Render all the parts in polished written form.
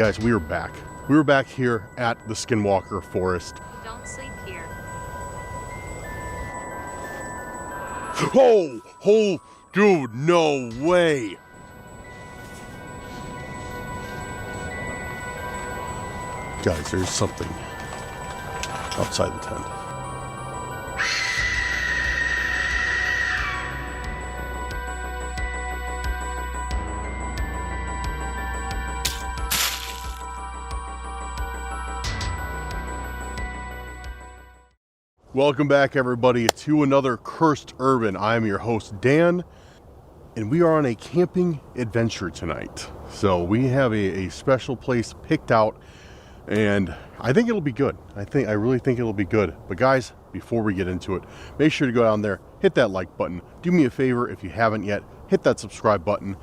Guys, we are back. We were back here at the Skinwalker Forest. Don't sleep here. Oh, dude, no way. Guys, there's something outside the tent. Welcome back, everybody, to another Cursed Urban. I am your host, Dan, and we are on a camping adventure tonight. So we have a special place picked out, and I think it'll be good. I really think it'll be good. But guys, before we get into it, make sure to go down there, hit that like button. Do me a favor, if you haven't yet, hit that subscribe button.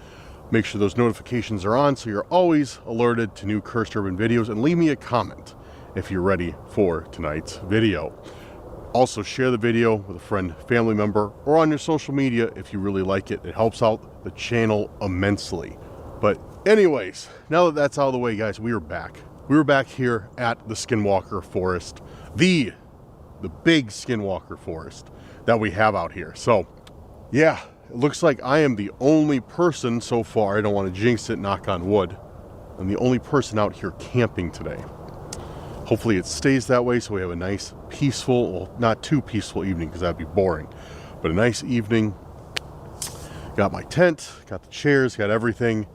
Make sure those notifications are on so you're always alerted to new Cursed Urban videos, and leave me a comment if you're ready for tonight's video. Also, share the video with a friend, family member, or on your social media if you really like it. It helps out the channel immensely. But anyways, now that that's out of the way, guys, we are back. We were back here at the Skinwalker Forest, the big Skinwalker Forest that we have out here. So, yeah, it looks like I am the only person so far, I don't want to jinx it, knock on wood, I'm the only person out here camping today. Hopefully it stays that way so we have a nice, peaceful, well, not too peaceful evening because that'd be boring, but a nice evening. Got my tent, got the chairs, got everything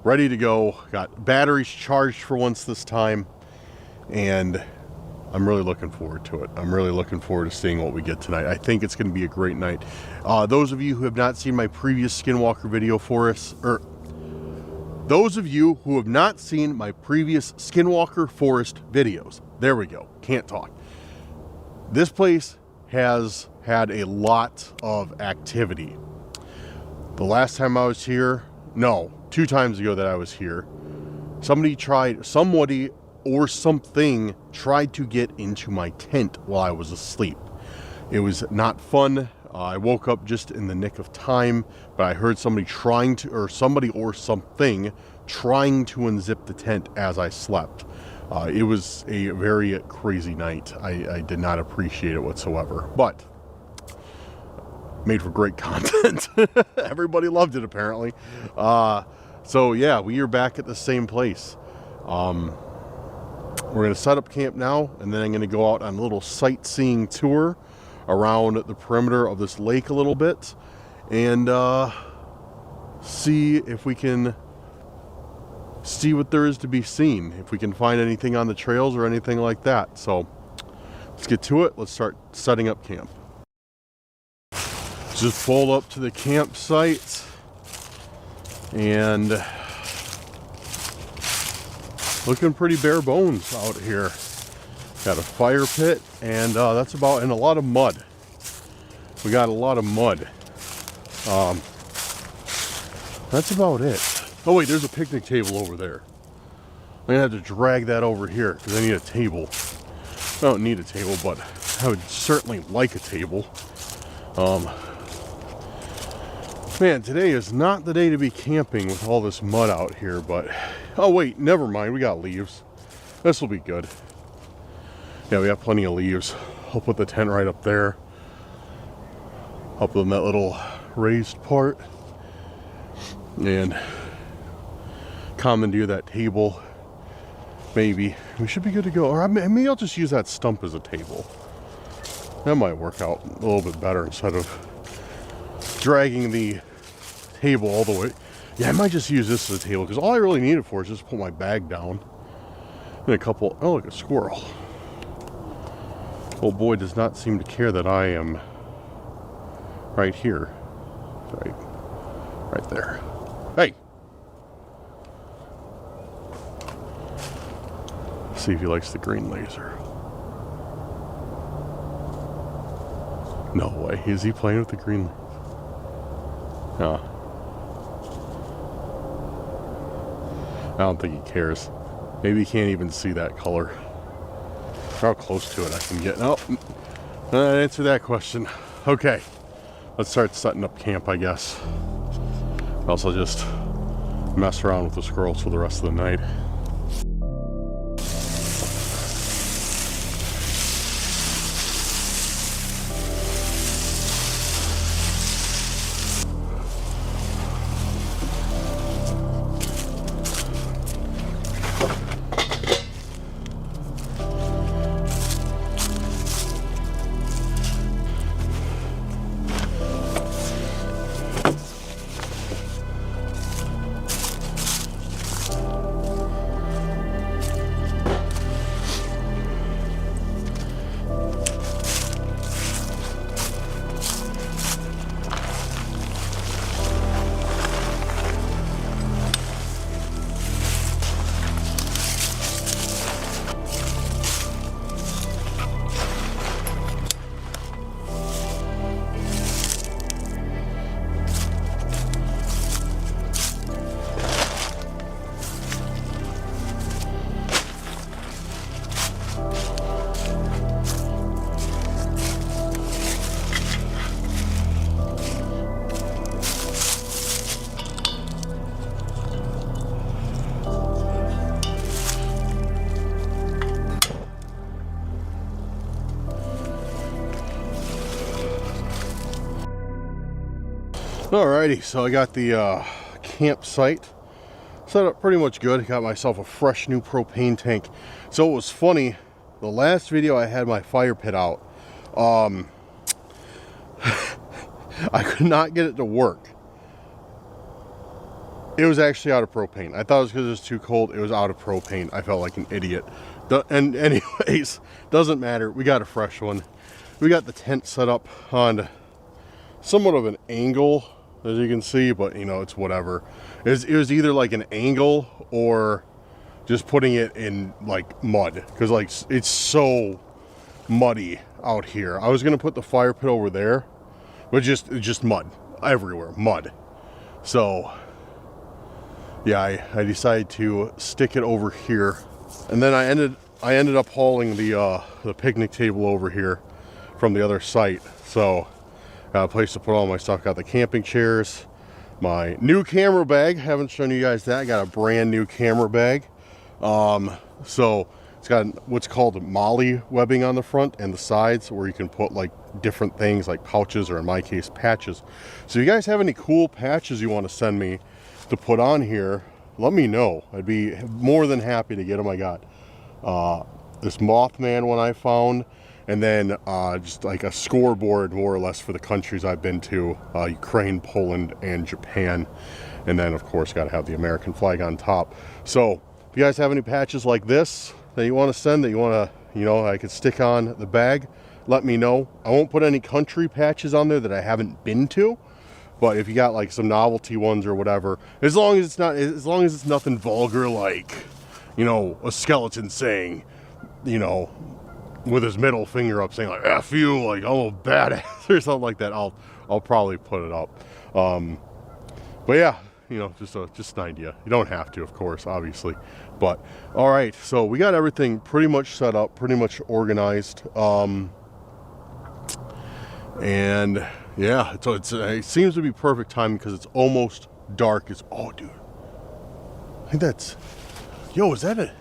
ready to go. Got batteries charged for once this time, and I'm really looking forward to it. I'm really looking forward to seeing what we get tonight. I think it's going to be a great night. Those of you who have not seen my previous Skinwalker video for us, those of you who have not seen my previous Skinwalker Forest videos, there we go, can't talk. This place has had a lot of activity. The last time I was here, no, 2 times ago that I was here, somebody or something tried to get into my tent while I was asleep. It was not fun. I woke up just in the nick of time, but I heard somebody or something trying to unzip the tent as I slept. It was a very crazy night. I did not appreciate it whatsoever, but made for great content. Everybody loved it, apparently. So yeah, we are back at the same place. We're going to set up camp now, and then I'm going to go out on a little sightseeing tour around the perimeter of this lake a little bit, and see if we can see what there is to be seen, if we can find anything on the trails or anything like that. So let's get to it. Let's start setting up camp. Just pulled up to the campsite, and looking pretty bare bones out here. Got a fire pit, and that's about, and a lot of mud. We got a lot of mud. That's about it. Oh wait, there's a picnic table over there. I'm gonna have to drag that over here because I need a table. I don't need a table, but I would certainly like a table. Man, today is not the day to be camping with all this mud out here, but oh wait, never mind, we got leaves. This will be good. Yeah, we have plenty of leaves. I'll put the tent right up there, up in that little raised part, and commandeer that table. Maybe we should be good to go, or maybe I'll just use that stump as a table. That might work out a little bit better instead of dragging the table all the way. Yeah, I might just use this as a table because all I really need it for is just put my bag down and a couple. Oh, look, a squirrel. Old boy does not seem to care that I am right here. Right there. Hey! See if he likes the green laser. No way. Is he playing with the green laser? No. I don't think he cares. Maybe he can't even see that color. How close to it I can get. No, answer that question. Okay, let's start setting up camp, I guess. Else I'll just mess around with the squirrels for the rest of the night. Alrighty, so I got the campsite set up pretty much good. Got myself a fresh new propane tank. So it was funny, the last video I had my fire pit out, I could not get it to work. It was actually out of propane. I thought it was because it was too cold. It was out of propane. I felt like an idiot. And anyways, doesn't matter. We got a fresh one. We got the tent set up on somewhat of an angle, as you can see, but you know, it's whatever. It was either like an angle or just putting it in like mud, because like it's so muddy out here. I was gonna put the fire pit over there, but just mud everywhere, mud. So yeah, I decided to stick it over here, and then I ended up hauling the picnic table over here from the other site. So got a place to put all my stuff. Got the camping chairs, my new camera bag. Haven't shown you guys that. I got a brand new camera bag. So it's got what's called molly webbing on the front and the sides, where you can put like different things like pouches, or in my case patches. So if you guys have any cool patches you want to send me to put on here, let me know. I'd be more than happy to get them. I got this Mothman one I found, and then just like a scoreboard more or less for the countries I've been to, Ukraine, Poland, and Japan. And then of course got to have the American flag on top. So if you guys have any patches like this that you want to send, that you want to, you know, I could stick on the bag, let me know. I won't put any country patches on there that I haven't been to, but if you got like some novelty ones or whatever, as long as it's nothing vulgar, like, you know, a skeleton saying, you know, with his middle finger up, saying like "F you," like I'm a badass or something like that, I'll probably put it up. But yeah, you know, just an idea. You don't have to, of course, obviously. But all right, so we got everything pretty much set up, pretty much organized, and yeah, so it seems to be perfect time because it's almost dark. Oh, dude, I think that's, yo, is that a?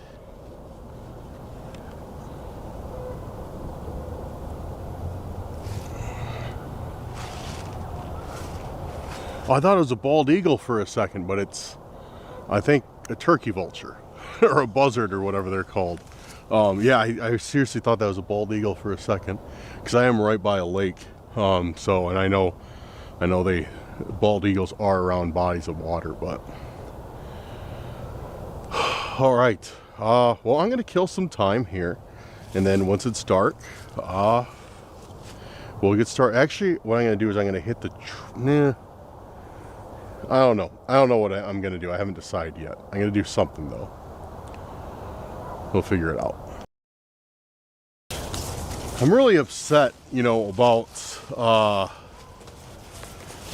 Oh, I thought it was a bald eagle for a second, but it's, I think, a turkey vulture or a buzzard or whatever they're called. Yeah, I seriously thought that was a bald eagle for a second, because I am right by a lake. So, and I know bald eagles are around bodies of water, but all right. Well, I'm gonna kill some time here, and then once it's dark, we'll get started. Actually, what I'm gonna do is I'm gonna hit the I don't know what I'm gonna do. I haven't decided yet. I'm gonna do something though. We'll figure it out. I'm really upset, you know, about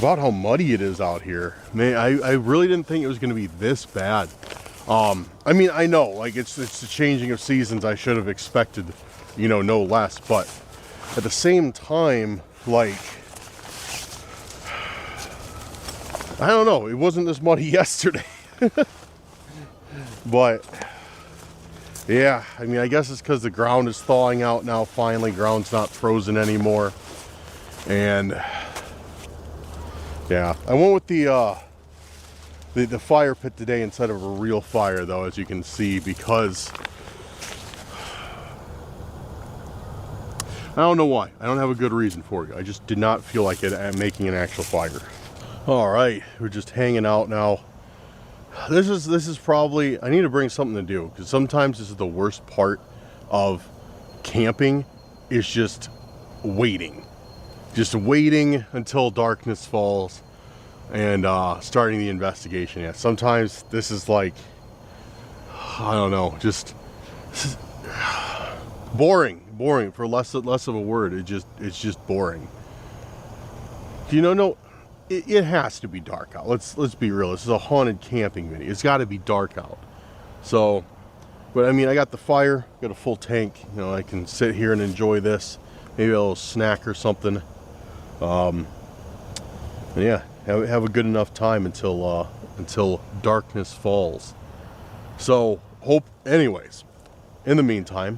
how muddy it is out here. Man, I really didn't think it was gonna be this bad. I mean, I know, like, it's the changing of seasons. I should have expected, you know, no less. But at the same time, like, I don't know. It wasn't this muddy yesterday. But yeah, I mean, I guess it's because the ground is thawing out now. Finally, ground's not frozen anymore. And yeah, I went with the fire pit today instead of a real fire, though, as you can see, because I don't know why. I don't have a good reason for it. I just did not feel like making an actual fire. All right, we're just hanging out now. This is probably, I need to bring something to do, because sometimes this is the worst part of camping, is just waiting until darkness falls and starting the investigation. Yeah, sometimes this is like, I don't know, just boring for less of a word. It's just boring. You know, no. It has to be dark out. Let's be real. This is a haunted camping video. It's got to be dark out. So, but I mean, I got the fire, got a full tank. You know, I can sit here and enjoy this. Maybe a little snack or something. And yeah, have a good enough time until darkness falls. So, anyways, in the meantime,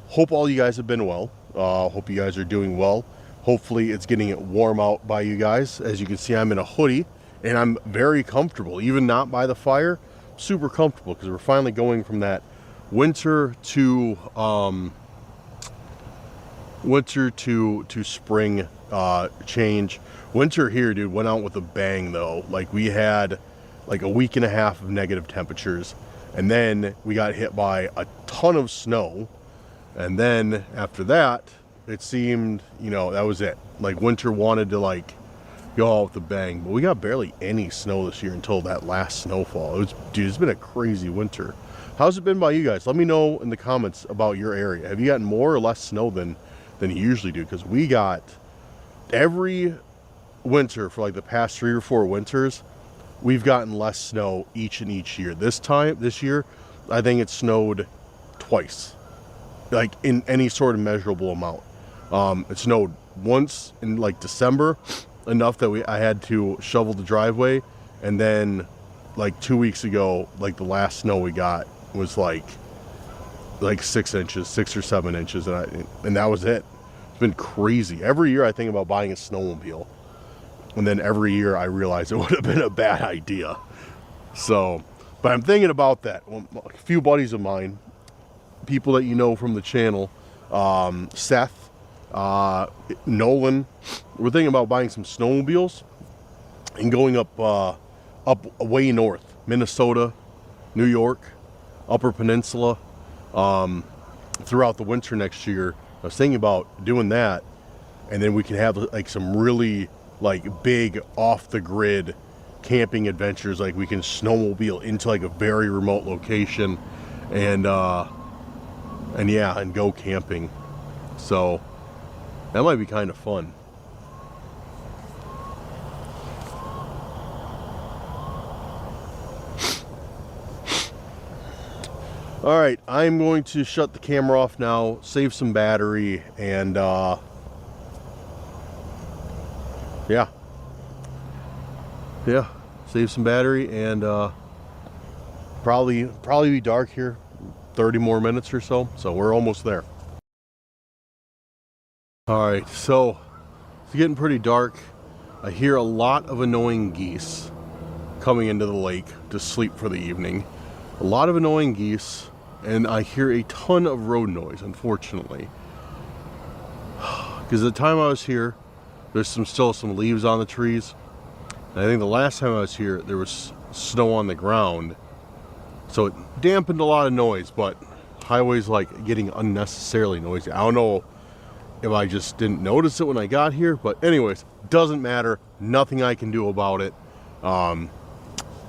hope all you guys have been well. Hope you guys are doing well. Hopefully it's getting it warm out by you guys. As you can see, I'm in a hoodie and I'm very comfortable, even not by the fire. Super comfortable because we're finally going from that winter to spring change. Winter here, dude, went out with a bang though. Like, we had like a week and a half of negative temperatures, and then we got hit by a ton of snow, and then after that it seemed, you know, that was it. Like, winter wanted to like go out with a bang, but we got barely any snow this year until that last snowfall. It was, dude, it's been a crazy winter. How's it been by you guys? Let me know in the comments about your area. Have you gotten more or less snow than you usually do? Because we got, every winter for like the past 3 or 4 winters, we've gotten less snow each year. This year, I think it snowed twice, like in any sort of measurable amount. It snowed once in like December, enough that I had to shovel the driveway, and then like 2 weeks ago, like the last snow we got was like 6 inches, 6 or 7 inches, and that was it. It's been crazy. Every year I think about buying a snowmobile, and then every year I realize it would have been a bad idea. So, but I'm thinking about that. A few buddies of mine, people that you know from the channel, Seth, Nolan, we're thinking about buying some snowmobiles and going up way north, Minnesota, New York, Upper Peninsula, throughout the winter next year. I was thinking about doing that, and then we can have like some really like big off the grid camping adventures. Like, we can snowmobile into like a very remote location and yeah, and go camping. So that might be kind of fun. All right, I'm going to shut the camera off now, save some battery, and yeah, save some battery, and probably be dark here 30 more minutes or so, so we're almost there. All right, so it's getting pretty dark. I hear a lot of annoying geese coming into the lake to sleep for the evening. A lot of annoying geese, and I hear a ton of road noise, unfortunately. Because the time I was here, there's still some leaves on the trees. And I think the last time I was here, there was snow on the ground. So it dampened a lot of noise, but highway's like getting unnecessarily noisy. I don't know if I just didn't notice it when I got here, but anyways, doesn't matter. Nothing I can do about it.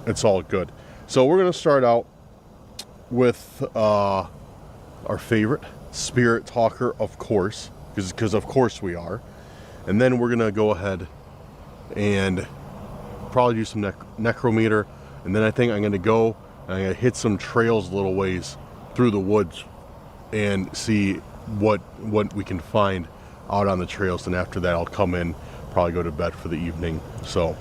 It's all good. So we're gonna start out with our favorite spirit talker, of course, because of course we are. And then we're gonna go ahead and probably do some necrometer, and then I think I'm gonna go and I'm gonna hit some trails a little ways through the woods and see what we can find out on the trails. And after that, I'll come in, probably go to bed for the evening. So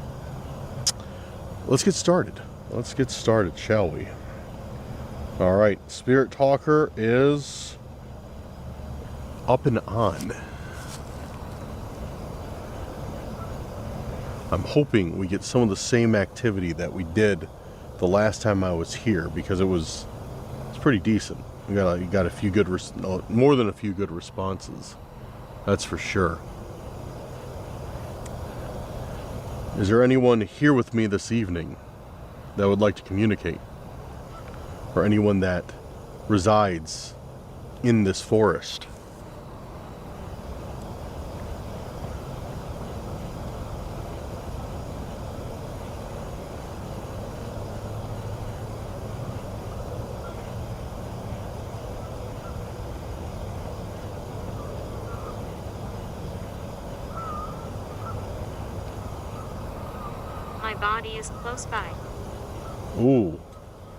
let's get started. Let's get started, shall we? All right, Spirit Talker is up and on. I'm hoping we get some of the same activity that we did the last time I was here, because it's pretty decent. We got a few good, more than a few good responses. That's for sure. Is there anyone here with me this evening that would like to communicate? Or anyone that resides in this forest? My body is close by. Ooh,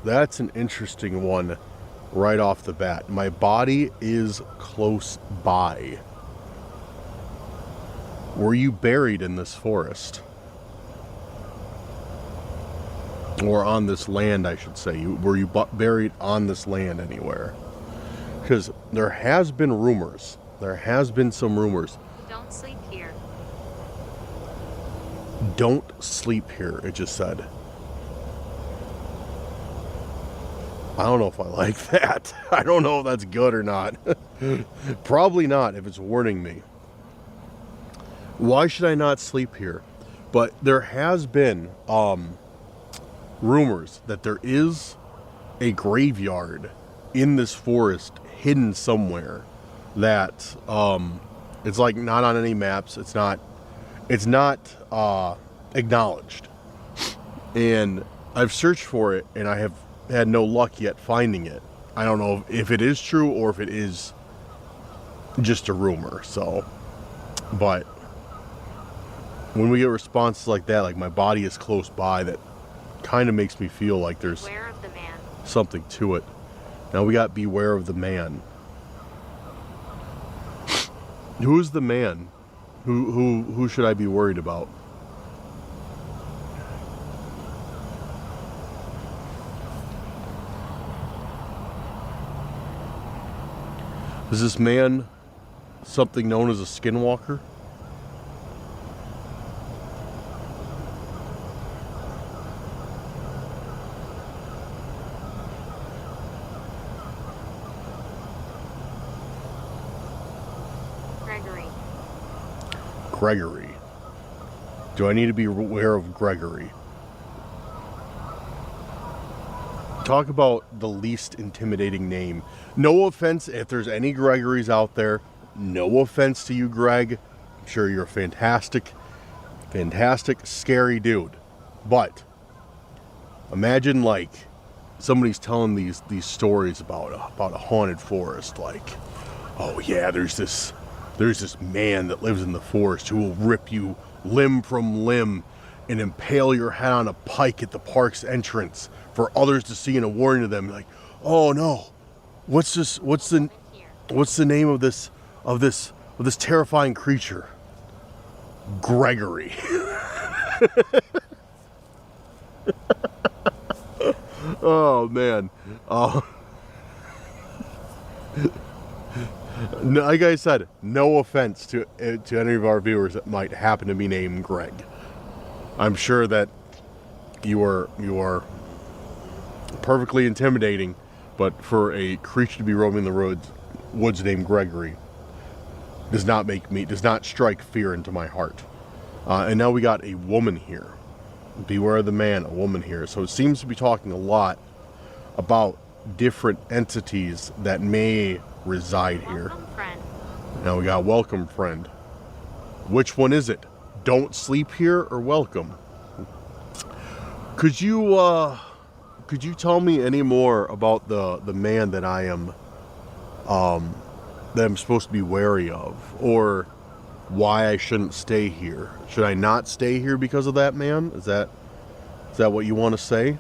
that's an interesting one right off the bat. My body is close by. Were you buried in this forest? Or on this land, I should say. Were you buried on this land anywhere? Because there has been rumors. There has been some rumors. Don't sleep here. Don't sleep here, it just said. I don't know if I like that. I don't know if that's good or not. Probably not if it's warning me. Why should I not sleep here? But there has been rumors that there is a graveyard in this forest hidden somewhere that it's like not on any maps. It's not acknowledged. And I've searched for it and I have had no luck yet finding it. I don't know if it is true or if it is just a rumor. So, but when we get responses like that, like my body is close by, that kind of makes me feel like there's Beware of the man. something to it. Now we got beware of the man. Who's the man? Who should I be worried about? Is this man something known as a skinwalker? Gregory. Do I need to be aware of Gregory? Talk about the least intimidating name. No offense if there's any Gregorys out there. No offense to you, Greg. I'm sure you're a fantastic, scary dude. But imagine like somebody's telling these stories about a haunted forest. Like, oh yeah, there's this man that lives in the forest who will rip you limb from limb and impale your head on a pike at the park's entrance for others to see and a warning to them. Like, oh no, what's the name of this terrifying creature? Gregory. Oh man. No, like I said, no offense to any of our viewers that might happen to be named Greg. I'm sure that you are perfectly intimidating, but for a creature to be roaming the woods named Gregory does not strike fear into my heart. And now we got a woman here. Beware of the man, a woman here. So it seems to be talking a lot about different entities that may reside here. Welcome, friend. Now we got welcome friend. Which one is it? Don't sleep here or welcome? Could you tell me any more about the man that I'm supposed to be wary of, or why I shouldn't stay here? Should I not stay here because of that man? Is that what you want to say?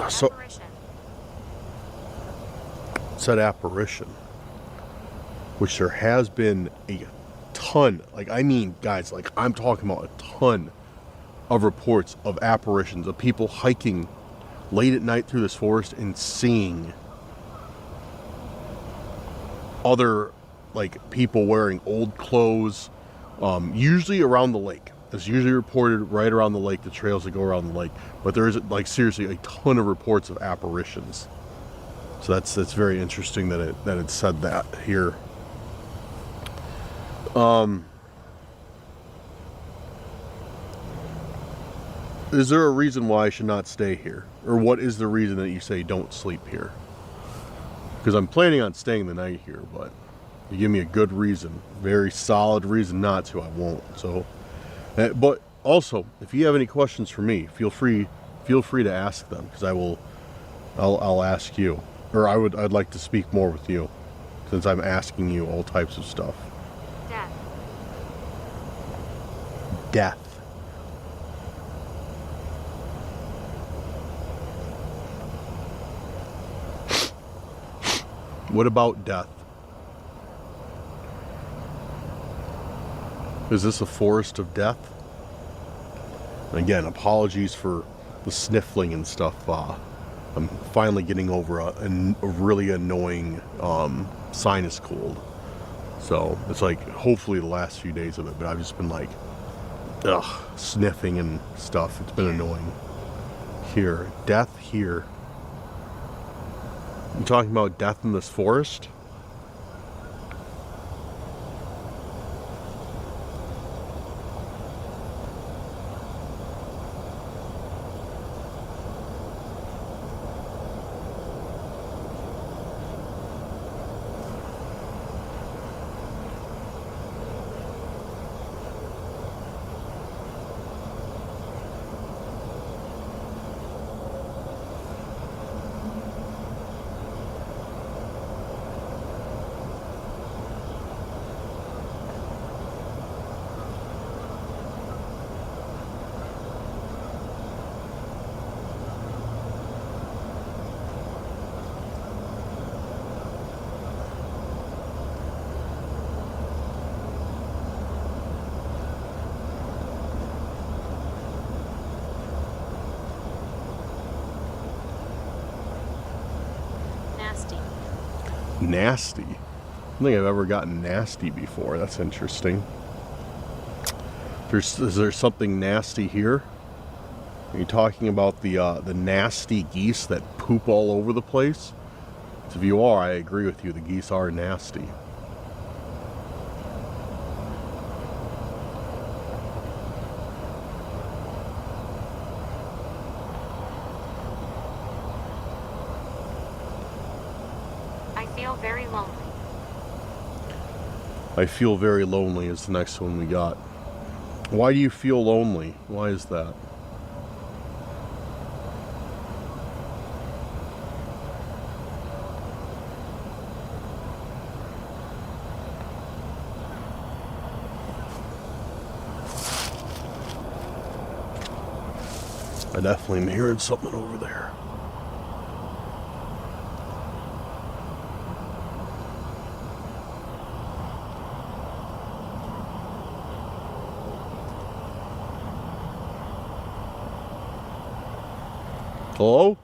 So, said apparition, which there has been a ton, like I mean guys, like I'm talking about a ton of reports of apparitions, of people hiking late at night through this forest and seeing other like people wearing old clothes, usually around the lake. It's usually reported right around the lake, the trails that go around the lake. But there is, like, seriously a ton of reports of apparitions. So that's very interesting that it said that here. Is there a reason why I should not stay here? Or what is the reason that you say don't sleep here? Because I'm planning on staying the night here, but you give me a good reason, very solid reason not to, I won't. So, but also, if you have any questions for me, feel free to ask them, because I'll ask you, or I'd like to speak more with you, since I'm asking you all types of stuff. Death. What about death? Is this a forest of death? And again, apologies for the sniffling and stuff. I'm finally getting over a really annoying sinus cold. So it's like hopefully the last few days of it, but I've just been like, sniffing and stuff. It's been annoying. Here, death here. You talking about death in this forest? Nasty. I don't think I've ever gotten nasty before. That's interesting. Is there something nasty here? Are you talking about the nasty geese that poop all over the place? So if you are, I agree with you. The geese are nasty. Very lonely. I feel very lonely is the next one we got. Why do you feel lonely? Why is that? I definitely am hearing something over there. Hello?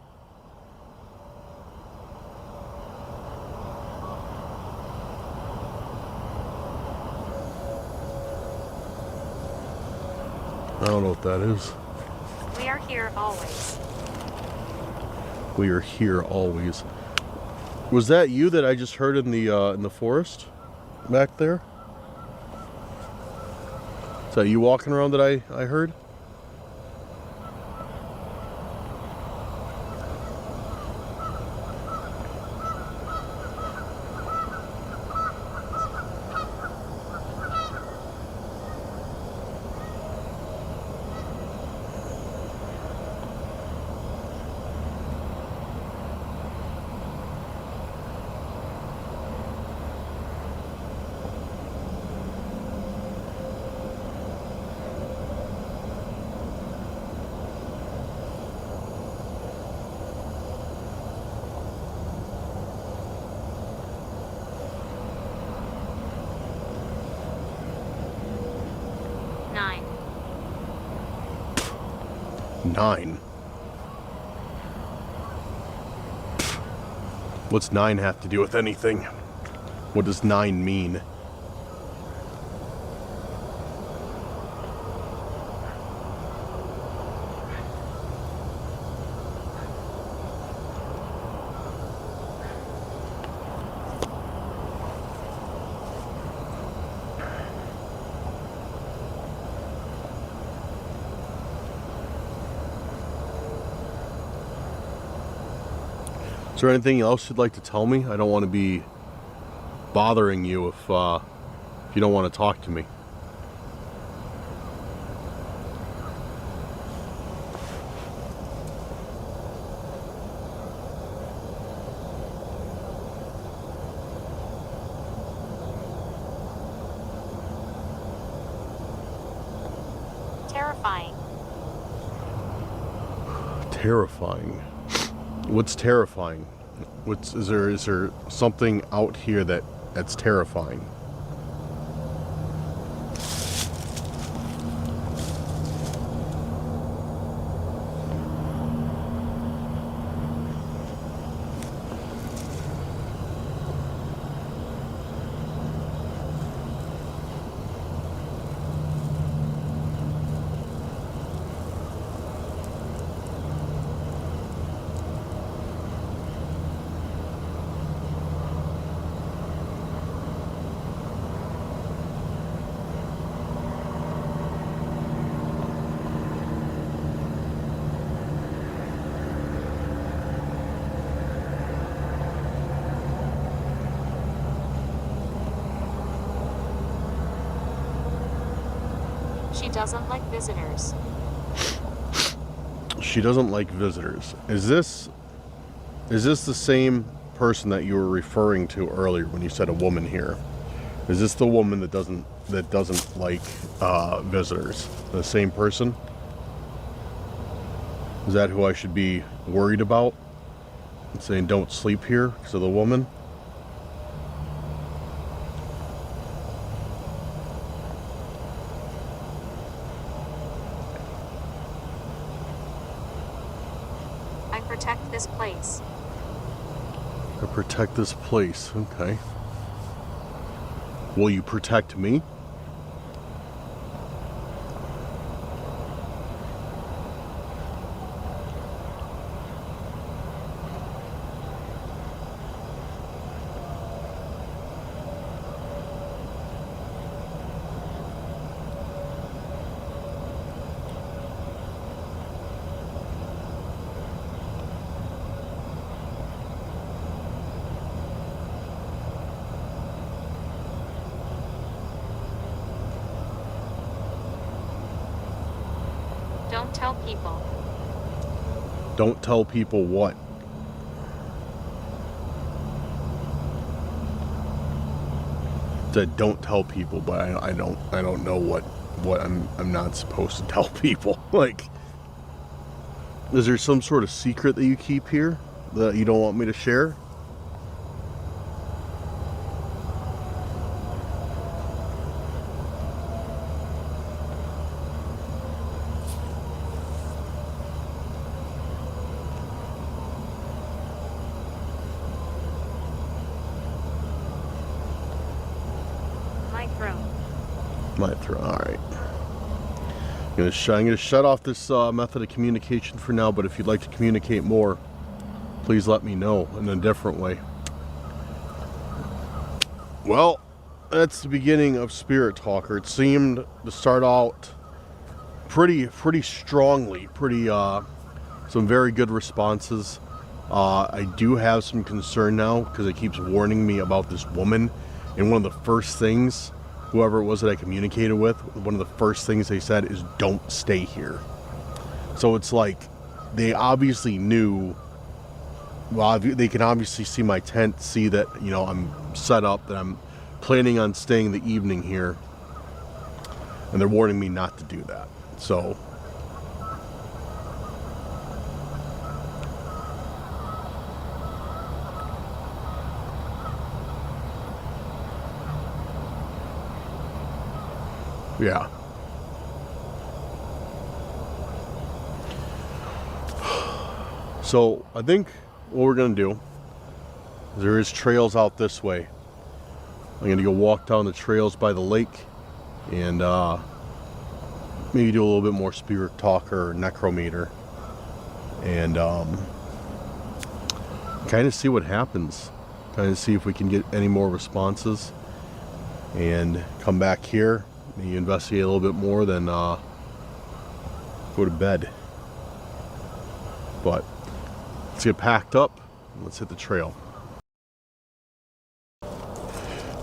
I don't know what that is. We are here always. We are here always. Was that you that I just heard in the forest back there? Is that you walking around that I heard? Nine. What's 9 have to do with anything? What does 9 mean? Is there anything else you'd like to tell me? I don't want to be bothering you if you don't want to talk to me. Terrifying. Terrifying. What's terrifying? Is there something out here that's terrifying? She doesn't like visitors. She doesn't like visitors. Is this the same person that you were referring to earlier when you said a woman here? Is this the woman that doesn't like visitors? The same person? Is that who I should be worried about? Saying don't sleep here because of the woman? I protect this place. I protect this place. Okay. Will you protect me? Don't tell people. Don't tell people what? Said don't tell people, but I don't know what I'm not supposed to tell people. Like, is there some sort of secret that you keep here that you don't want me to share? Might throw. All right. I'm gonna shut off this method of communication for now. But if you'd like to communicate more, please let me know in a different way. Well, that's the beginning of Spirit Talker. It seemed to start out pretty strongly. Some very good responses. I do have some concern now because it keeps warning me about this woman. And one of the first things, whoever it was that I communicated with, one of the first things they said is don't stay here. So it's like they obviously knew. Well, they can obviously see my tent, see that, you know, I'm set up, that I'm planning on staying the evening here, and they're warning me not to do that. So yeah. So I think what we're gonna do, there is trails out this way. I'm gonna go walk down the trails by the lake and maybe do a little bit more spirit talk or necrometer and kind of see what happens, kind of see if we can get any more responses and come back here, maybe investigate a little bit more, then go to bed. But let's get packed up and let's hit the trail.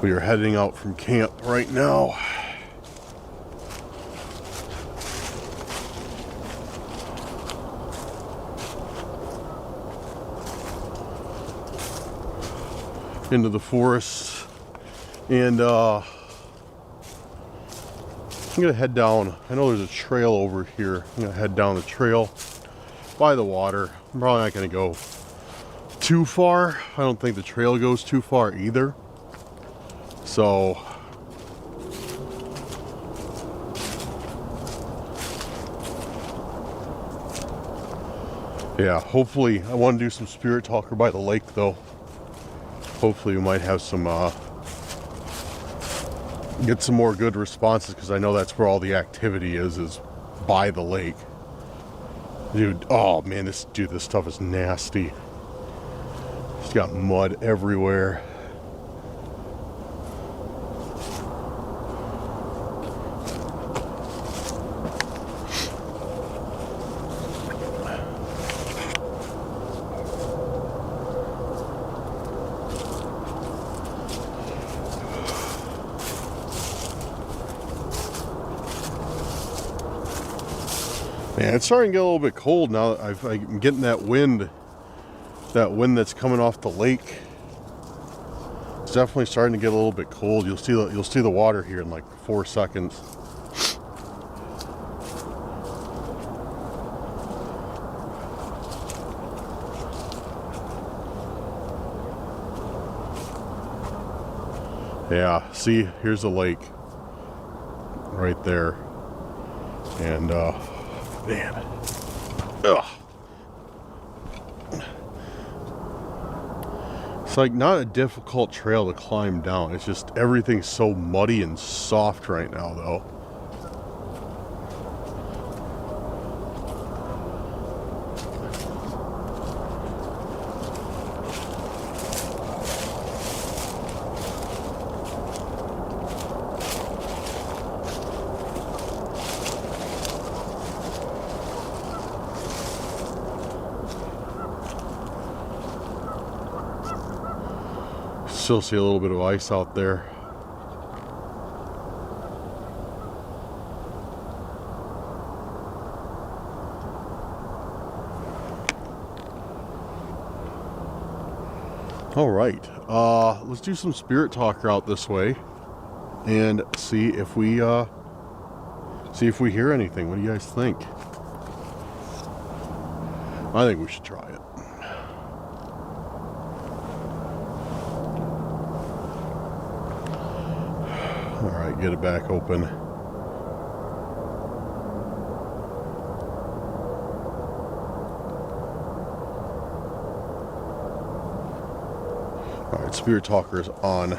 We are heading out from camp right now. Into the forest, and I'm gonna head down. I know there's a trail over here. I'm gonna head down the trail by the water. I'm probably not gonna go too far. I don't think the trail goes too far either. So yeah, hopefully I want to do some spirit talker by the lake though. Hopefully we might have some get some more good responses, because I know that's where all the activity is by the lake. Dude, oh man, this stuff is nasty. It's got mud everywhere. Man, it's starting to get a little bit cold now that I'm getting that wind that's coming off the lake. It's definitely starting to get a little bit cold. You'll see the water here in like 4 seconds. Yeah, see, here's the lake right there. And man, ugh. It's like not a difficult trail to climb down. It's just everything's so muddy and soft right now, though. Still see a little bit of ice out there. All right, let's do some spirit talk out this way and see if we hear anything. What do you guys think? I think we should try it. All right, get it back open. All right, Spirit Talker is on.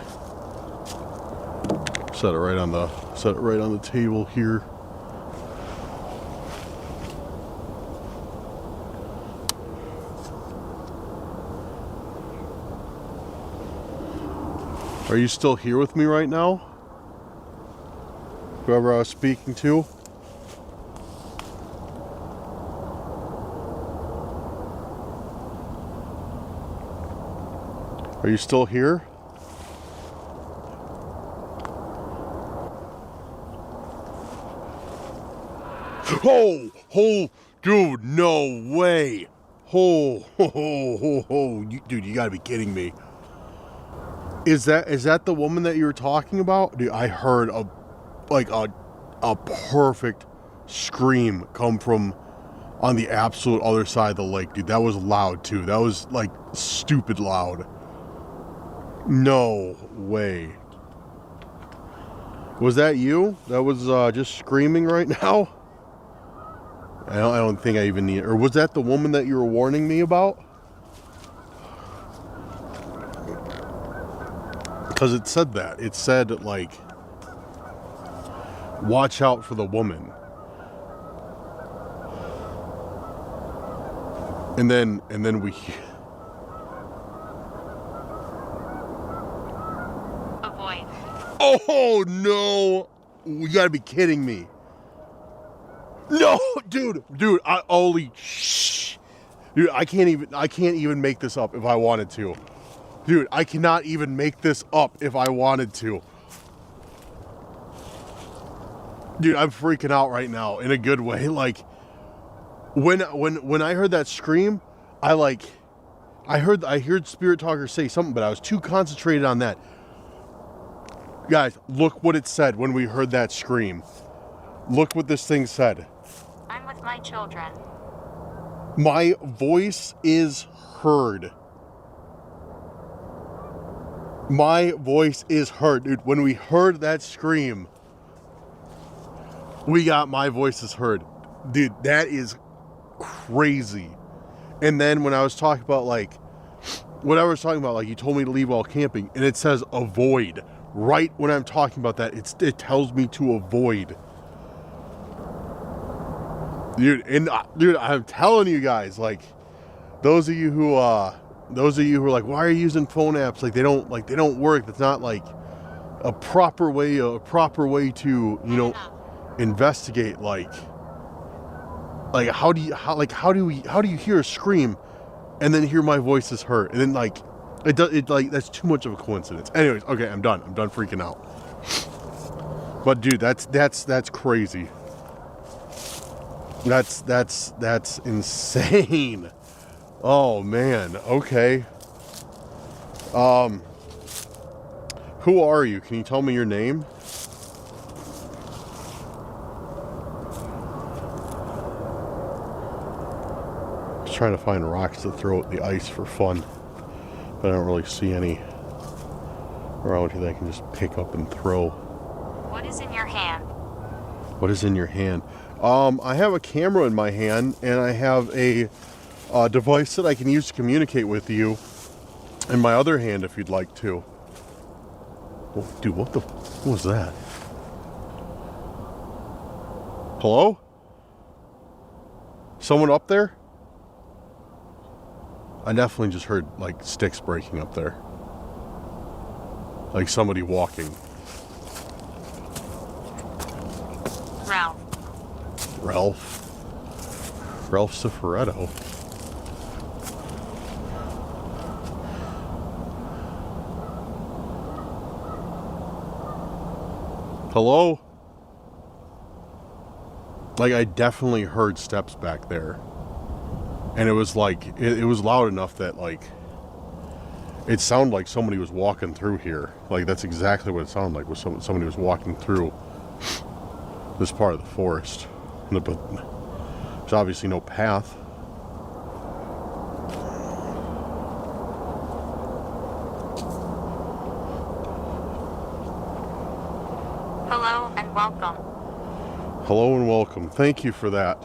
Set it right on the table here. Are you still here with me right now? Whoever I was speaking to? Are you still here? Oh, dude, no way. Dude, you gotta be kidding me. Is that the woman that you were talking about? Dude, I heard a perfect scream come from on the absolute other side of the lake, dude. That was loud too. That was like stupid loud. No way. Was that you? That was just screaming right now? I don't think I even need it. Or was that the woman that you were warning me about? Because it said that. It said like, watch out for the woman. And then we... Avoid. Oh no! You gotta be kidding me. No, dude, holy shh. Dude, I can't even make this up if I wanted to. Dude, I cannot even make this up if I wanted to. Dude, I'm freaking out right now in a good way. Like when I heard that scream, I heard Spirit Talker say something, but I was too concentrated on that. Guys, look what it said when we heard that scream. Look what this thing said. I'm with my children. My voice is heard. My voice is heard, dude. When we heard that scream, we got my voice is heard. Dude, that is crazy. And then when I was talking about like, what I was talking about, like you told me to leave while camping, and it says avoid. Right when I'm talking about that, it tells me to avoid. Dude, I'm telling you guys, like, those of you who are like, why are you using phone apps? Like they don't work. That's not like a proper way to, investigate. Like how do you hear a scream and then hear my voice is heard, and then like that's too much of a coincidence. Anyways, okay, I'm done freaking out. But dude, that's crazy. That's insane. Oh man. Okay. Who are you? Can you tell me your name? I was trying to find rocks to throw at the ice for fun, but I don't really see any around here that I can just pick up and throw. What is in your hand? What is in your hand? I have a camera in my hand, and I have a device that I can use to communicate with you in my other hand if you'd like to. Oh, dude, what was that? Hello? Someone up there? I definitely just heard, like, sticks breaking up there. Like somebody walking. Ralph Cifaretto. Hello? Like, I definitely heard steps back there. And it was like, it was loud enough that, like, it sounded like somebody was walking through here. Like, that's exactly what it sounded like, was somebody was walking through this part of the forest. But there's obviously no path. Hello and welcome. Hello and welcome. Thank you for that.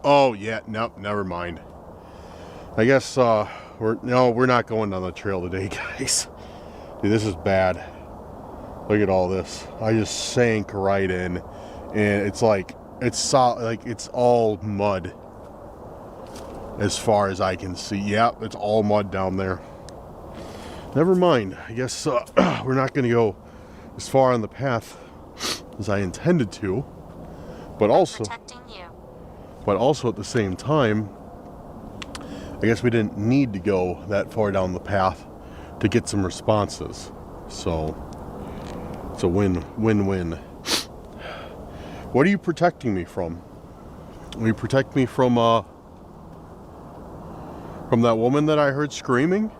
Oh yeah, nope, never mind. I guess we're not going down the trail today, guys. Dude, this is bad. Look at all this. I just sank right in, and it's like it's all mud as far as I can see. Yep, it's all mud down there. Never mind. I guess we're not going to go as far on the path as I intended to, but also Protecting you. But also at the same time, I guess we didn't need to go that far down the path to get some responses. So it's a win-win-win. What are you protecting me from? Will you protect me from that woman that I heard screaming?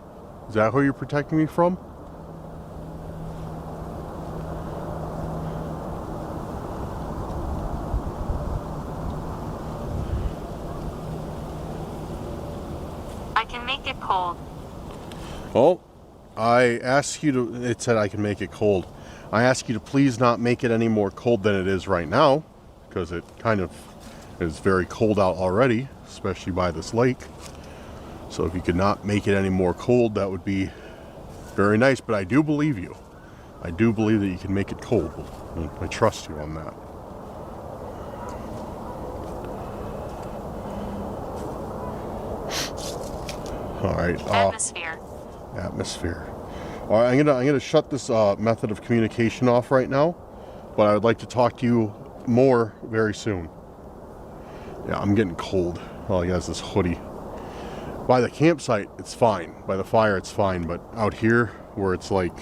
Is that who you're protecting me from? I can make it cold. Oh, I asked you to, it said I can make it cold. I ask you to please not make it any more cold than it is right now, because it kind of is very cold out already, especially by this lake. So if you could not make it any more cold, that would be very nice, but I do believe you. I do believe that you can make it cold. I trust you on that. All right. Atmosphere. Atmosphere. All right, I'm gonna shut this method of communication off right now, but I would like to talk to you more very soon. Yeah, I'm getting cold. Oh, he has this hoodie. By the campsite, it's fine. By the fire, it's fine. But out here, where it's like,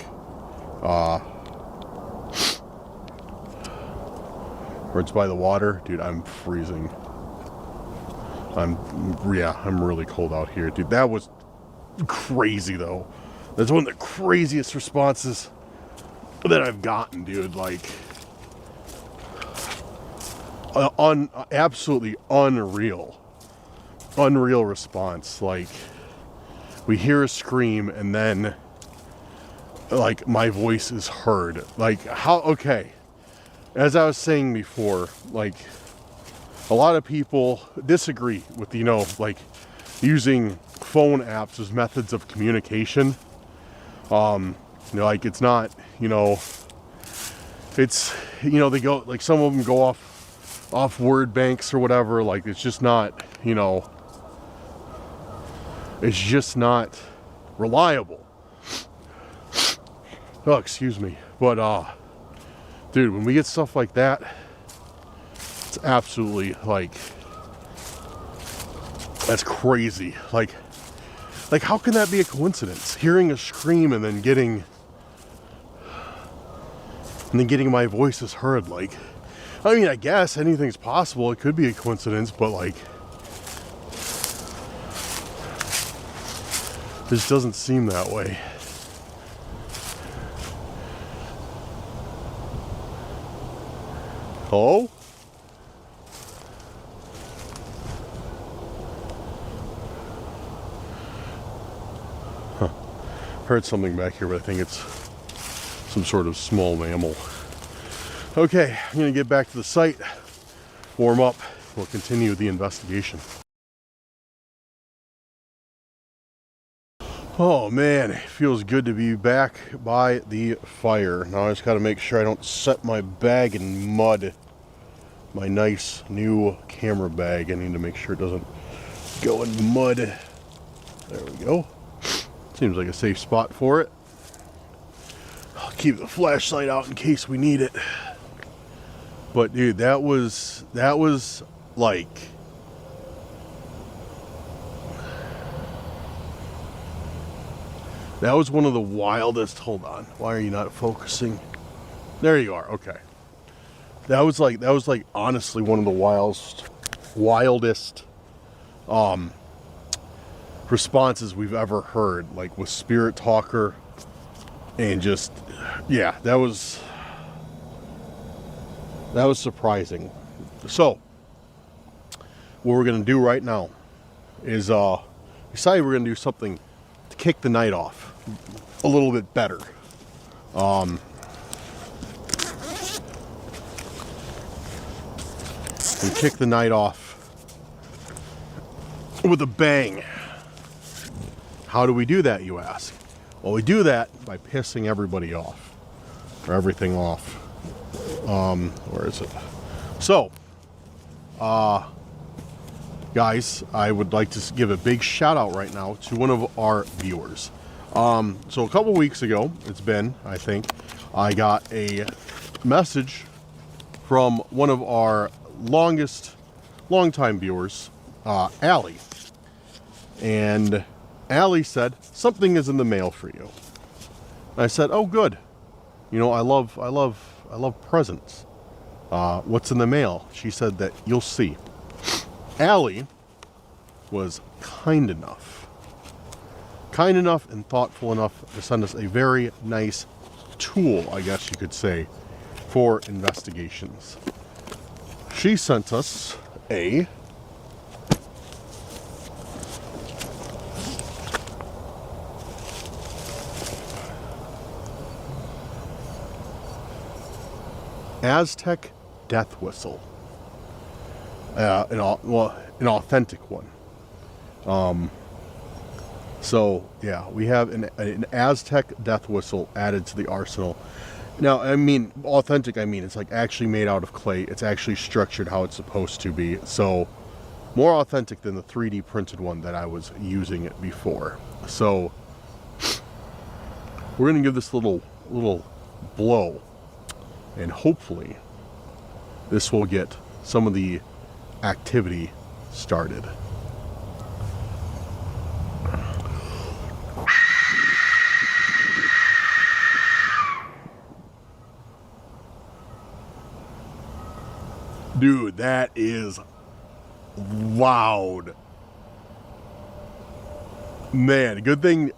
where it's by the water, dude, I'm freezing. I'm really cold out here, dude. That was crazy, though. That's one of the craziest responses that I've gotten, dude. Like, absolutely unreal response. Like, we hear a scream and then, like, my voice is heard. Like, how? Okay, as I was saying before, like, a lot of people disagree with, like, using phone apps as methods of communication. Like, it's not, it's, they go, like, some of them go off word banks or whatever. Like, it's just not, it's just not reliable. Oh, excuse me. But, dude, when we get stuff like that, it's absolutely, like, that's crazy. Like, how can that be a coincidence? Hearing a scream and then getting my voice is heard. Like, I mean, I guess anything's possible. It could be a coincidence, but like, this doesn't seem that way. Hello? Huh. Heard something back here, but I think it's some sort of small mammal. Okay, I'm gonna get back to the site, warm up, we'll continue the investigation. Oh man, it feels good to be back by the fire. Now I just gotta make sure I don't set my bag in mud. My nice new camera bag. I need to make sure it doesn't go in mud. There we go. Seems like a safe spot for it. I'll keep the flashlight out in case we need it. But dude, that was like, that was one of the wildest. Hold on, why are you not focusing? There you are. Okay, that was like honestly one of the wildest responses we've ever heard, like with Spirit Talker, and just, yeah, that was surprising. So what we're gonna do right now is decided we're gonna do something to kick the night off a little bit better. And kick the night off with a bang. How do we do that, you ask? Well, we do that by pissing everybody off, or everything off. Where is it? So, guys, I would like to give a big shout out right now to one of our viewers. So a couple weeks ago, it's been, I think, I got a message from one of our longtime viewers, Allie. And Allie said, something is in the mail for you. And I said, oh, good. You know, I love presents. What's in the mail? She said that you'll see. Allie was kind enough and thoughtful enough to send us a very nice tool, I guess you could say, for investigations. She sent us a Aztec death whistle, an authentic one. So yeah, we have an Aztec death whistle added to the arsenal. Now, I mean authentic. I mean it's like actually made out of clay. It's actually structured how it's supposed to be. So more authentic than the 3D printed one that I was using it before. So we're gonna give this little blow. And hopefully this will get some of the activity started. Dude, that is loud. Man, good thing,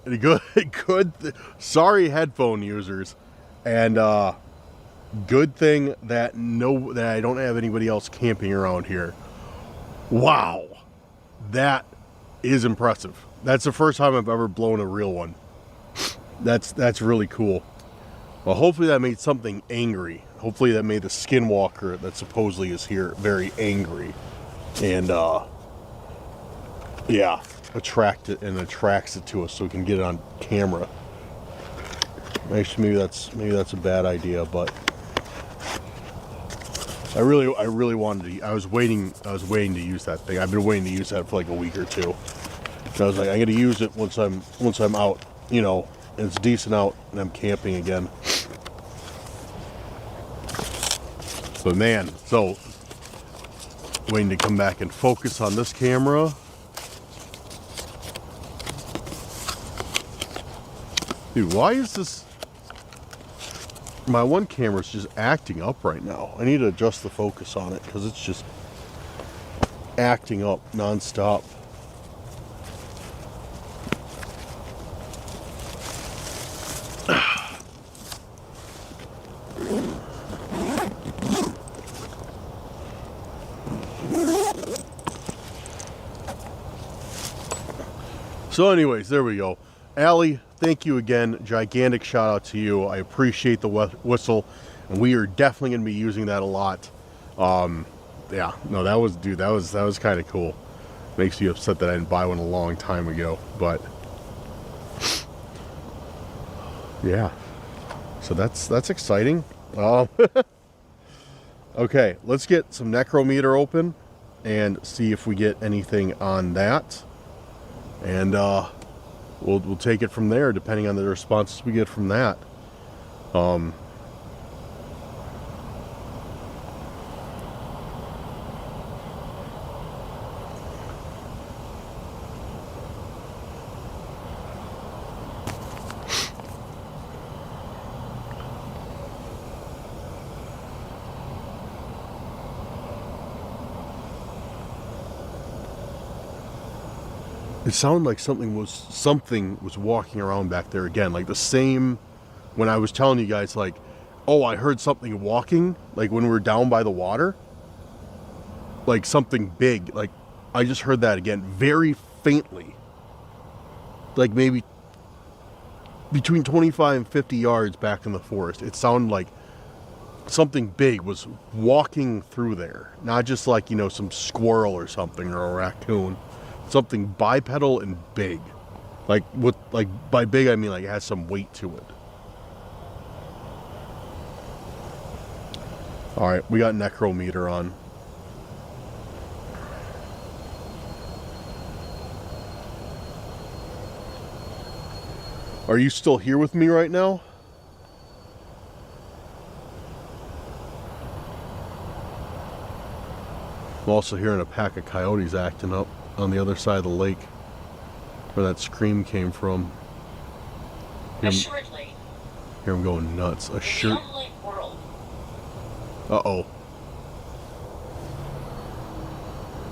sorry headphone users. And good thing that I don't have anybody else camping around here. Wow, that is impressive. That's the first time I've ever blown a real one. That's really cool. Well, hopefully that made something angry. Hopefully that made the skinwalker that supposedly is here very angry, and yeah, attracts it to us so we can get it on camera. Actually, maybe that's a bad idea, but I really wanted to. I was waiting to use that thing. I've been waiting to use that for like a week or two. And I was like, I got to use it once I'm out, you know, and it's decent out and I'm camping again. But man, so waiting to come back and focus on this camera. Dude, why is this? My one camera's just acting up right now. I need to adjust the focus on it because it's just acting up non-stop. So anyways, there we go. Allie, thank you again. Gigantic shout out to you. I appreciate the whistle, and we are definitely going to be using that a lot. Yeah, no, that was kind of cool. Makes me upset that I didn't buy one a long time ago, but yeah. So that's exciting. Okay, let's get some necrometer open and see if we get anything on that. And we'll take it from there, depending on the responses we get from that. It sounded like something was walking around back there again, like the same when I was telling you guys, like, oh, I heard something walking, like when we were down by the water, like something big. Like I just heard that again, very faintly, like maybe between 25 and 50 yards back in the forest. It sounded like something big was walking through there, not just like, you know, some squirrel or something or a raccoon. Something bipedal and big. Like by big I mean like it has some weight to it. Alright, we got necrometer on. Are you still here with me right now? I'm also hearing a pack of coyotes acting up on the other side of the lake where that scream came from. Assuredly. Hear him going nuts. Assuredly world. Uh-oh.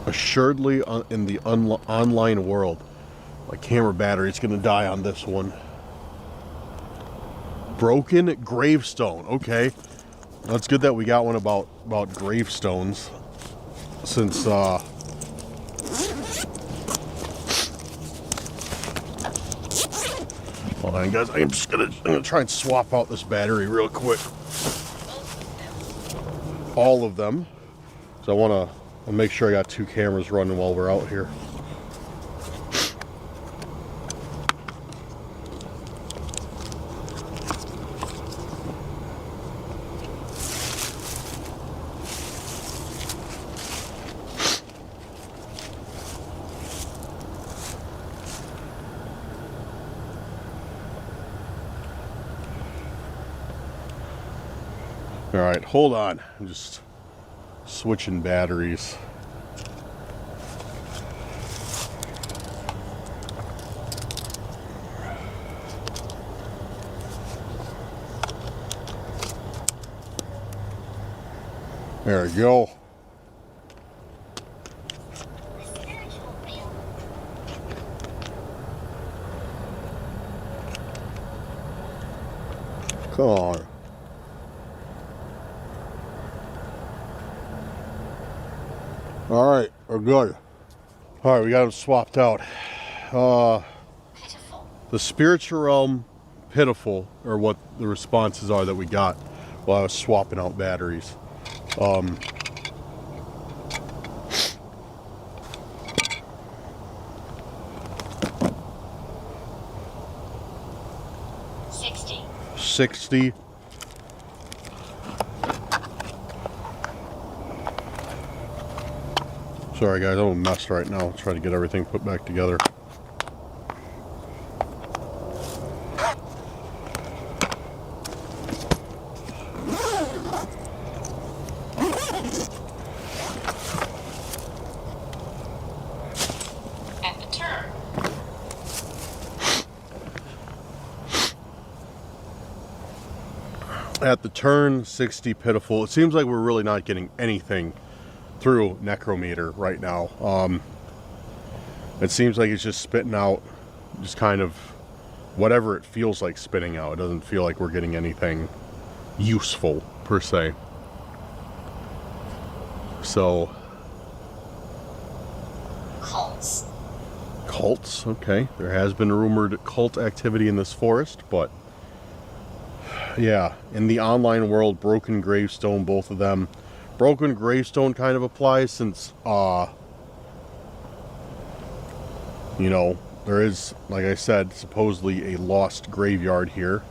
Assuredly in the online world. My camera battery's gonna die on this one. Broken gravestone. Okay. That's good that we got one about gravestones. Since hold on, guys. I'm gonna try and swap out this battery real quick. All of them. So I'll make sure I got 2 cameras running while we're out here. All right, hold on. I'm just switching batteries. There we go. Come on. All right, we're good. All right, we got them swapped out. Pitiful. The spiritual realm, pitiful, or what the responses are that we got while I was swapping out batteries. 60. Sorry guys, I'm a mess right now. Trying to get everything put back together. At the turn. at the turn, 60 pitiful. It seems like we're really not getting anything through necrometer right now. It seems like it's just spitting out just kind of whatever it feels like spitting out. It doesn't feel like we're getting anything useful per se. So cults, okay. There has been rumored cult activity in this forest, but yeah, in the online world, broken gravestone, both of them. Broken gravestone kind of applies since you know, there is, like I said, supposedly a lost graveyard here.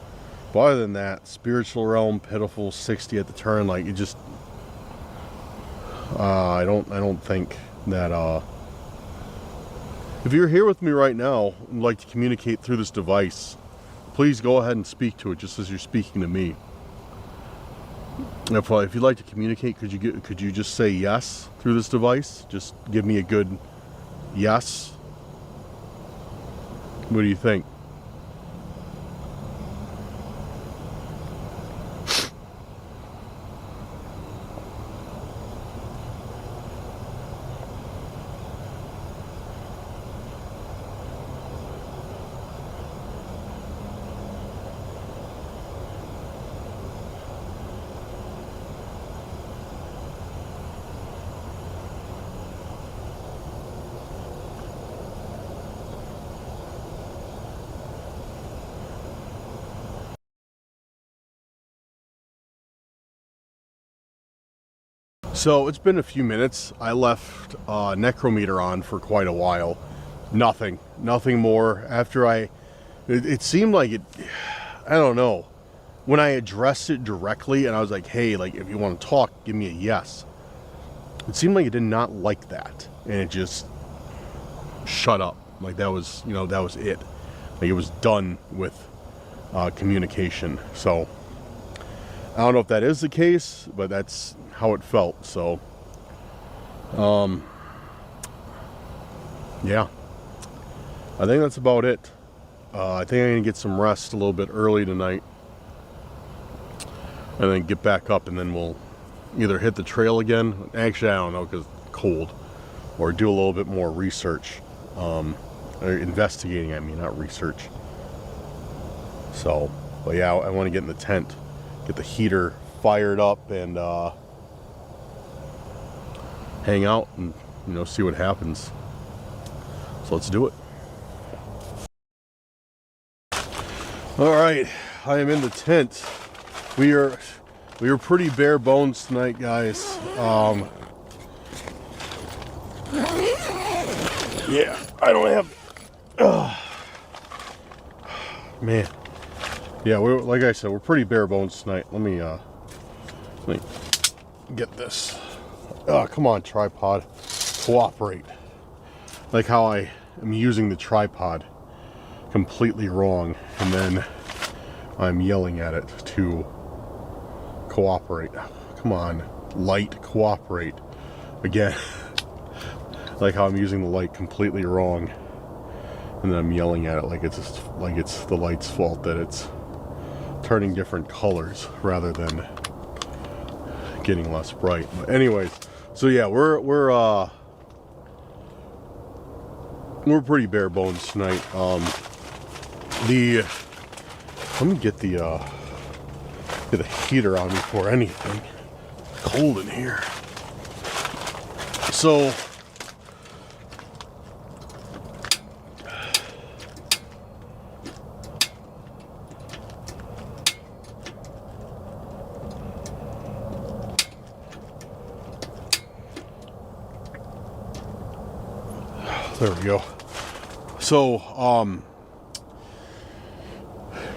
But other than that, spiritual realm, pitiful, 60 at the turn, like it just I don't think that if you're here with me right now and would like to communicate through this device, please go ahead and speak to it just as you're speaking to me. If you'd like to communicate, could you just say yes through this device? Just give me a good yes. What do you think? So it's been a few minutes. I left necrometer on for quite a while. Nothing more. After it seemed like it, I don't know. When I addressed it directly and I was like, hey, like if you want to talk, give me a yes. It seemed like it did not like that. And it just shut up. Like that was, you know, that was it. Like it was done with communication. So I don't know if that is the case, but that's how it felt. So yeah, I think that's about it. I think I'm gonna get some rest a little bit early tonight and then get back up, and then we'll either hit the trail again. Actually, I don't know, because it's cold, or do a little bit more research, or investigating, I mean, not research. So, but yeah, I want to get in the tent, get the heater fired up, and hang out and, you know, see what happens. So let's do it. All right, I am in the tent. We were pretty bare bones tonight, guys. Yeah, I don't have. Man, yeah, like I said, we're pretty bare bones tonight. Let me get this. Oh, come on, tripod, cooperate. Like how I am using the tripod completely wrong, and then I'm yelling at it to cooperate. Come on, light, cooperate. Again, like how I'm using the light completely wrong, and then I'm yelling at it like it's the light's fault that it's turning different colors rather than getting less bright. But anyways, so yeah, we're pretty bare bones tonight. Let me get the heater on before anything. It's cold in here. So there we go. So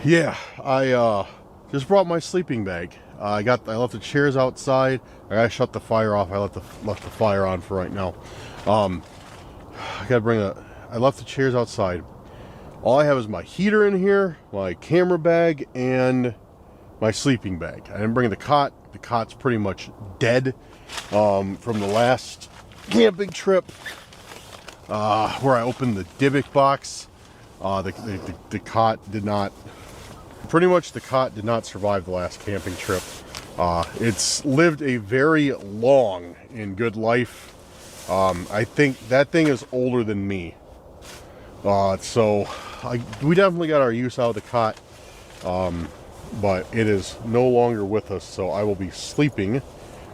yeah, I just brought my sleeping bag. I left the chairs outside. I gotta shut the fire off. I left the fire on for right now. I left the chairs outside. All I have is my heater in here, my camera bag, and my sleeping bag. I didn't bring the cot. The cot's pretty much dead from the last camping trip where I opened the Dybbuk box. The cot did not pretty much the cot did not survive the last camping trip. It's lived a very long and good life. I think that thing is older than me. So we definitely got our use out of the cot, but it is no longer with us, so I will be sleeping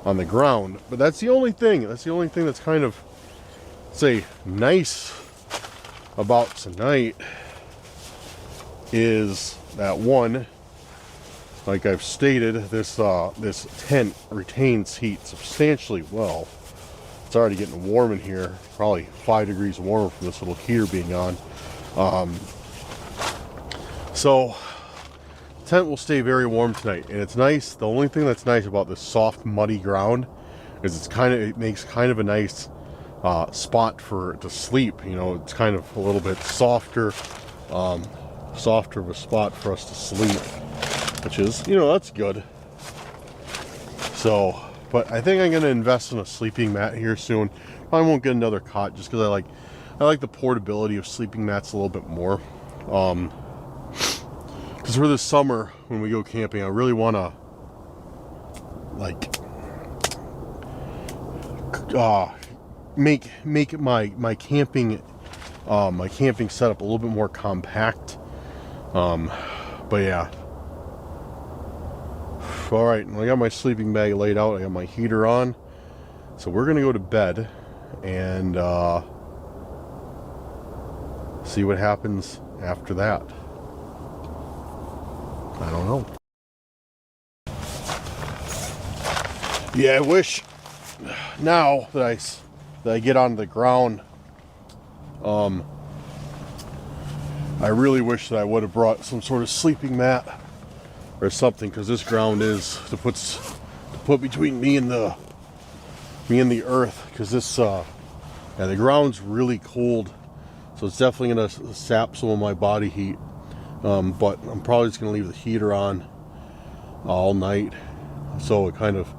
on the ground. But that's the only thing. That's the only thing that's kind of, say, nice about tonight is that one, like I've stated, this tent retains heat substantially well. It's already getting warm in here, probably 5 degrees warmer from this little heater being on. So the tent will stay very warm tonight, and it's nice. The only thing that's nice about this soft, muddy ground is it makes kind of a nice spot to sleep. You know, it's kind of a little bit softer, softer of a spot for us to sleep, which is, you know, that's good. So, but I think I'm going to invest in a sleeping mat here soon. I won't get another cot just because I like the portability of sleeping mats a little bit more. Because for this summer when we go camping, I really want to make my camping setup a little bit more compact. But yeah. All right, I got my sleeping bag laid out. I got my heater on, so we're gonna go to bed and see what happens after that. I don't know. Yeah, I wish now that I get on the ground. I really wish that I would have brought some sort of sleeping mat or something, because this ground is to put between me and the earth, because this the ground's really cold, so it's definitely gonna sap some of my body heat. But I'm probably just gonna leave the heater on all night, so it kind of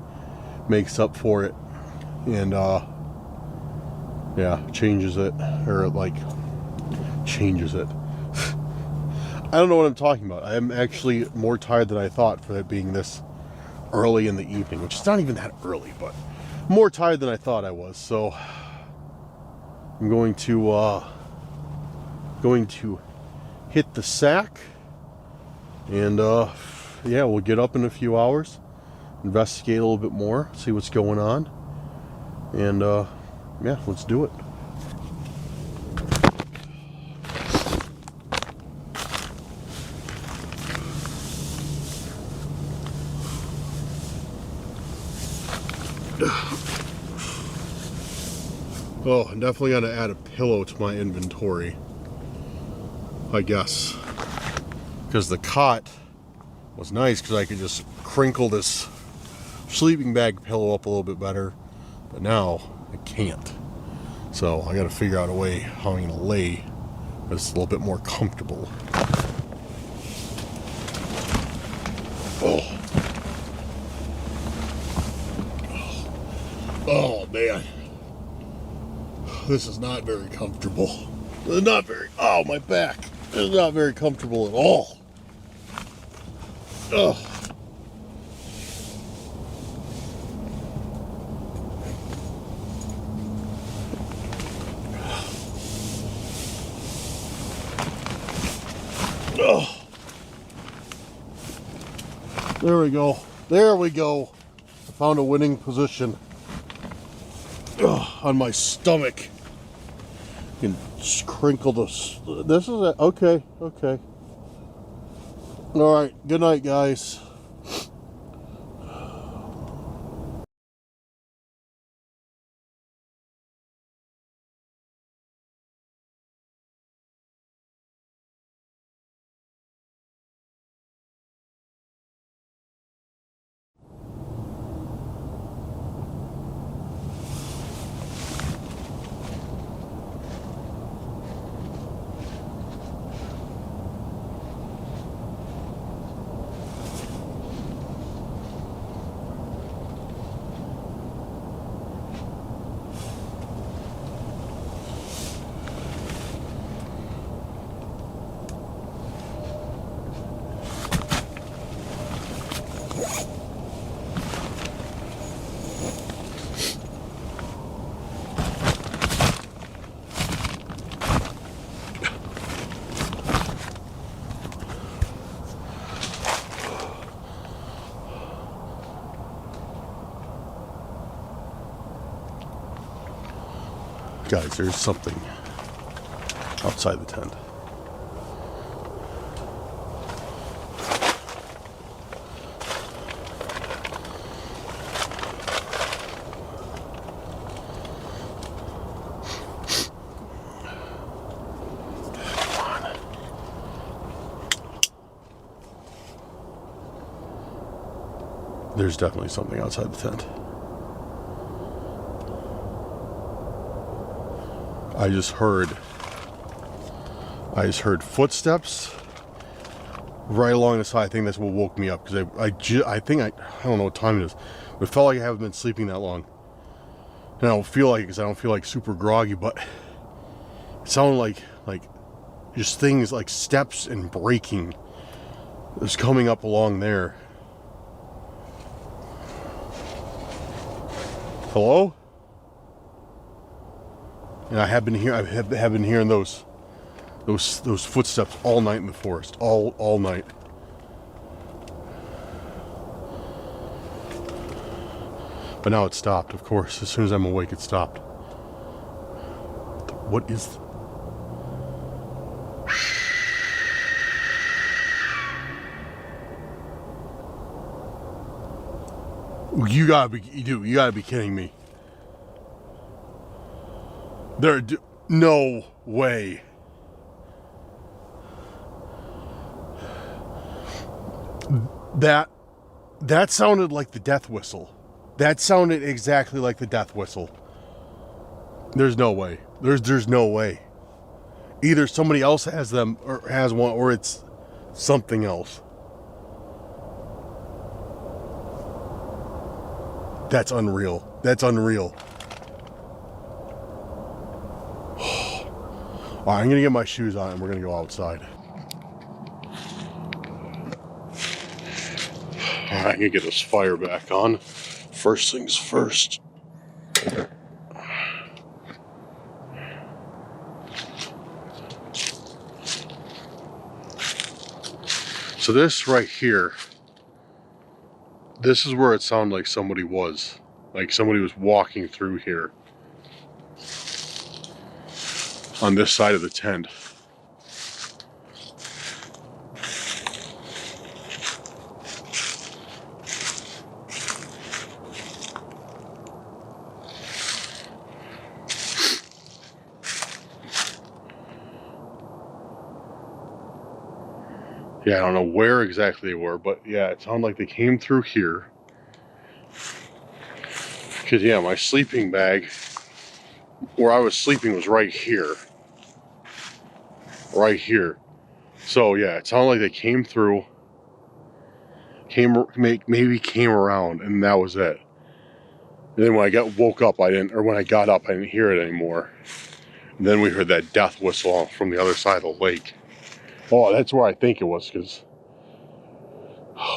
makes up for it, and yeah, changes it, or like changes it. I don't know what I'm talking about. I am actually more tired than I thought for it being this early in the evening, which is not even that early, but more tired than I thought I was. So I'm going to hit the sack, and yeah, we'll get up in a few hours, investigate a little bit more, see what's going on, and yeah, let's do it. Oh, I'm definitely going to add a pillow to my inventory, I guess, because the cot was nice because I could just crinkle this sleeping bag pillow up a little bit better, but now I can't. So I got to figure out a way how I'm going to lay this a little bit more comfortable. Oh. Oh man. This is not very comfortable. Oh, my back. This is not very comfortable at all. Ugh. Ugh. There we go. There we go. I found a winning position. On my stomach. You can just crinkle this. This is it. Okay. Okay. All right. Good night, guys. Guys, there's something outside the tent. There's definitely something outside the tent. I just heard footsteps right along the side. I think that's what woke me up, because I don't know what time it is, but it felt like I haven't been sleeping that long. And I don't feel like it because I don't feel like super groggy, but it sounded like just things like steps and braking was coming up along there. Hello? And I have been hearing those footsteps all night in the forest, all night. But now it stopped, of course. As soon as I'm awake, it stopped. What is? You gotta be kidding me. No way. That sounded like the death whistle. That sounded exactly like the death whistle. There's no way. There's no way. Either somebody else has them or has one, or it's something else. That's unreal. That's unreal. All right, I'm gonna get my shoes on and we're gonna go outside. All right, I'm gonna get this fire back on. First things first. So this right here, this is where it sounded like somebody was. Like somebody was walking through here. On this side of the tent. Yeah, I don't know where exactly they were, but yeah, it sounded like they came through here. Because yeah, my sleeping bag, where I was sleeping, was right here. Right here. So yeah, it sounded like they came through, maybe came around, and that was it. And then when I woke up, when I got up, I didn't hear it anymore. And then we heard that death whistle from the other side of the lake. Oh, that's where I think it was, because...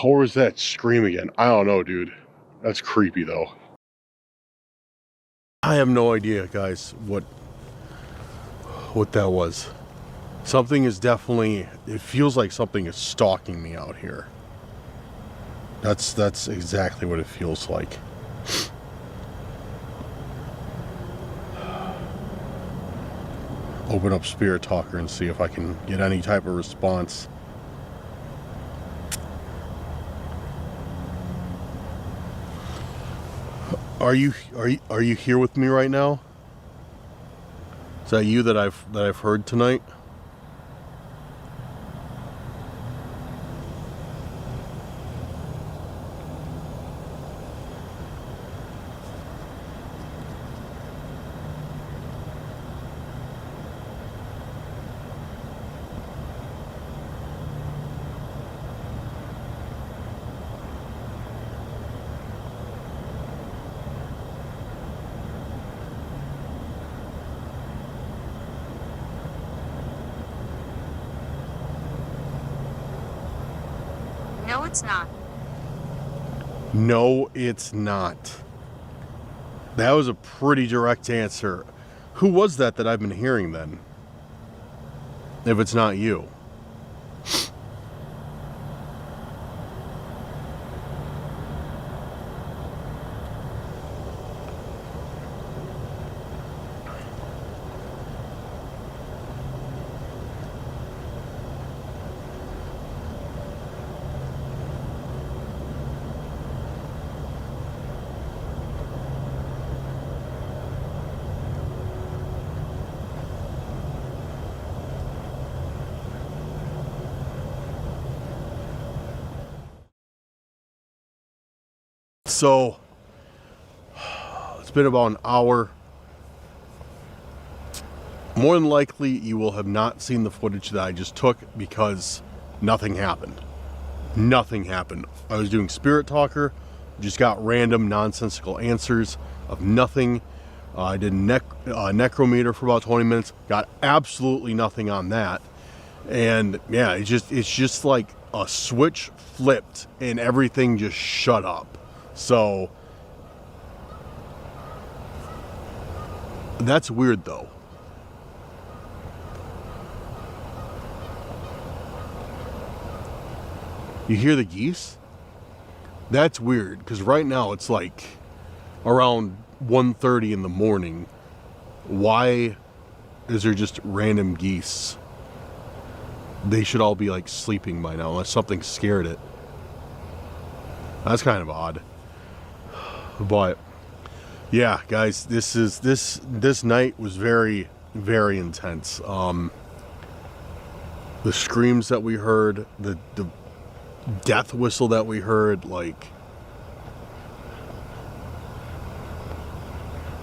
Or was that scream again? I don't know, dude. That's creepy, though. I have no idea, guys, what that was. Something is definitely... It feels like something is stalking me out here. That's exactly what it feels like. Open up Spirit Talker and see if I can get any type of response. Are you here with me right now? Is that you that I've heard tonight? No, it's not. No, it's not. That was a pretty direct answer. Who was that I've been hearing then? If it's not you. So it's been about an hour. More than likely, you will have not seen the footage that I just took because nothing happened. Nothing happened. I was doing Spirit Talker, just got random nonsensical answers of nothing. I did necrometer for about 20 minutes, got absolutely nothing on that. And yeah, it's just like a switch flipped and everything just shut up. So that's weird though. You hear the geese? That's weird, because right now it's like around 1:30 in the morning. Why is there just random geese? They should all be like sleeping by now, unless something scared it. That's kind of odd. But yeah, guys, this night was very, very intense. The screams that we heard, the death whistle that we heard, like,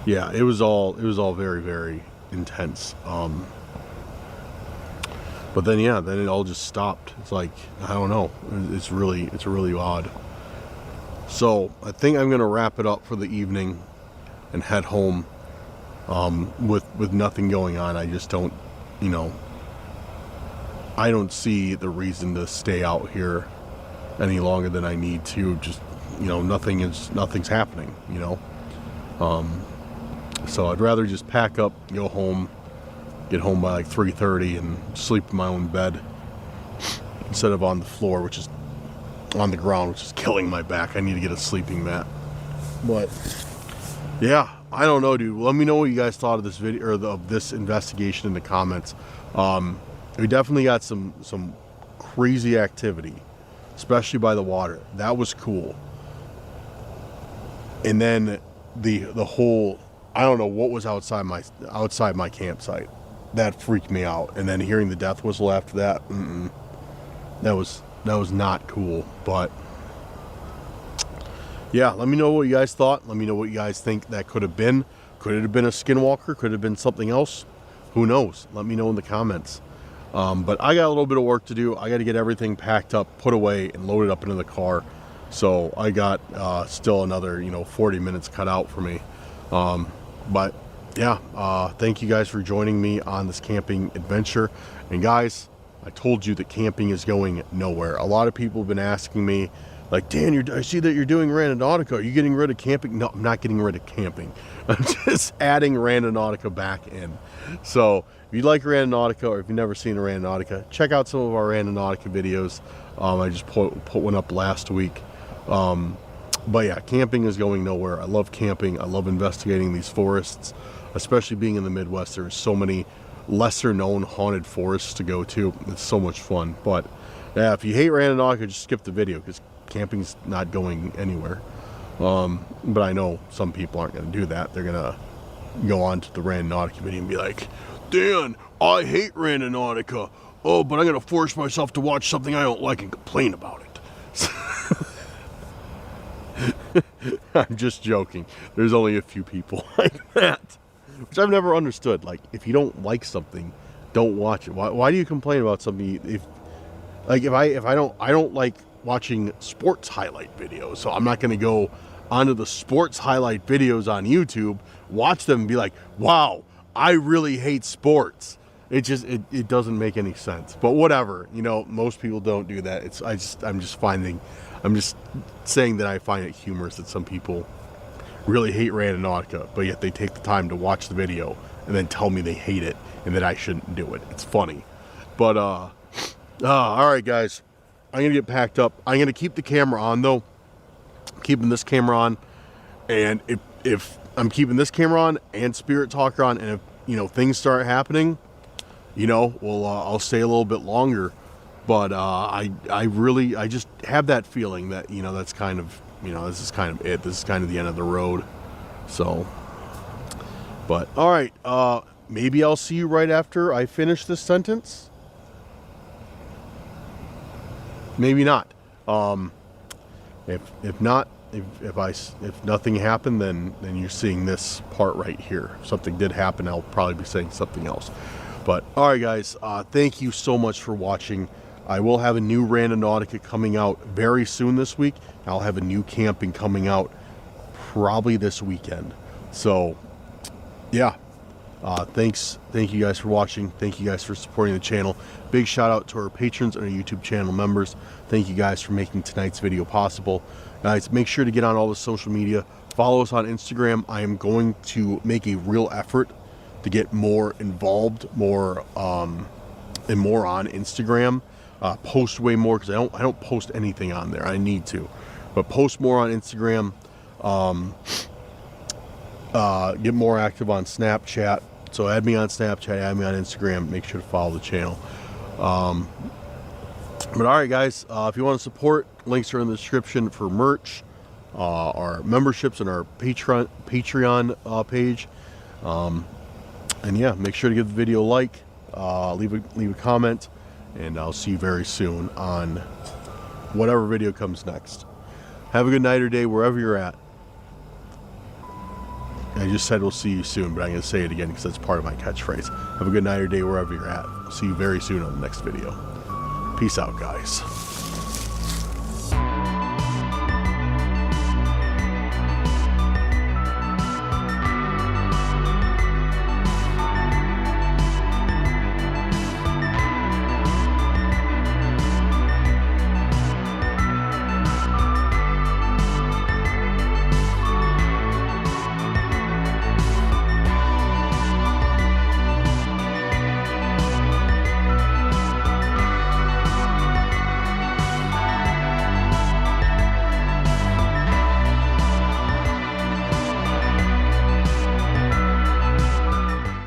yeah, it was all very, very intense. But then yeah, then it all just stopped. It's like, I don't know, it's really odd. So I think I'm gonna wrap it up for the evening and head home with nothing going on. I just don't, I don't see the reason to stay out here any longer than I need to. Just, nothing's happening, so I'd rather just pack up, go home, get home by like 3:30 and sleep in my own bed instead of on the floor, which is on the ground, which is killing my back. I need to get a sleeping mat. But yeah, I don't know, dude. Let me know what you guys thought of this video, or of this investigation, in the comments. We definitely got some crazy activity, especially by the water. That was cool. And then the whole, I don't know what was outside my campsite. That freaked me out. And then hearing the death whistle after that, that was not cool. But yeah, let me know what you guys thought. Let me know what you guys think that could have been. Could it have been a skinwalker? Could it have been something else? Who knows? Let me know in the comments. But I got a little bit of work to do. I got to get everything packed up, put away, and loaded up into the car. So I got still another 40 minutes cut out for me. But yeah, thank you guys for joining me on this camping adventure. And guys, I told you that camping is going nowhere. A lot of people have been asking me, like, Dan, I see that you're doing Randonautica. Are you getting rid of camping? No, I'm not getting rid of camping. I'm just adding Randonautica back in. So if you like Randonautica, or if you've never seen a Randonautica, check out some of our Randonautica videos. I just put one up last week. But yeah, camping is going nowhere. I love camping. I love investigating these forests, especially being in the Midwest. There's so many lesser known haunted forests to go to. It's so much fun. But yeah, if you hate Randonautica, just skip the video, because camping's not going anywhere. But I know some people aren't going to do that. They're going to go on to the Randonautica video and be like, Dan, I hate Randonautica. Oh, but I'm going to force myself to watch something I don't like and complain about it. I'm just joking. There's only a few people like that, which I've never understood. Like, if you don't like something, don't watch it. Why do you complain about something? If I don't like watching sports highlight videos, so I'm not going to go onto the sports highlight videos on YouTube, watch them and be like, wow, I really hate sports. It doesn't make any sense. But whatever, most people don't do that. I'm just saying that I find it humorous that some people really hate Randonautica, but yet they take the time to watch the video and then tell me they hate it and that I shouldn't do it. It's funny. But all right, guys, I'm gonna get packed up. I'm gonna keep the camera on though. I'm keeping this camera on, and if I'm keeping this camera on and Spirit Talker on, and if things start happening, I'll stay a little bit longer. But I just have that feeling that that's kind of this is kind of it. This is kind of the end of the road. So, but all right, maybe I'll see you right after I finish this sentence. Maybe not. If not, if nothing happened, then you're seeing this part right here. If something did happen, I'll probably be saying something else. But all right, guys, thank you so much for watching. I will have a new Randonautica coming out very soon this week. I'll have a new camping coming out probably this weekend. So yeah, thank you guys for watching. Thank you guys for supporting the channel. Big shout out to our patrons and our YouTube channel members. Thank you guys for making tonight's video possible. Guys, make sure to get on all the social media. Follow us on Instagram. I am going to make a real effort to get more involved, more on Instagram. Post way more, because I don't post anything on there. I need to, but post more on Instagram. Get more active on Snapchat. So add me on Snapchat, add me on Instagram. Make sure to follow the channel. But all right, guys, if you want to support, links are in the description for merch, our memberships, and our Patreon page. And yeah, make sure to give the video a like, leave a comment, and I'll see you very soon on whatever video comes next. Have a good night or day wherever you're at. I just said we'll see you soon, but I'm going to say it again because that's part of my catchphrase. Have a good night or day wherever you're at. I'll see you very soon on the next video. Peace out, guys.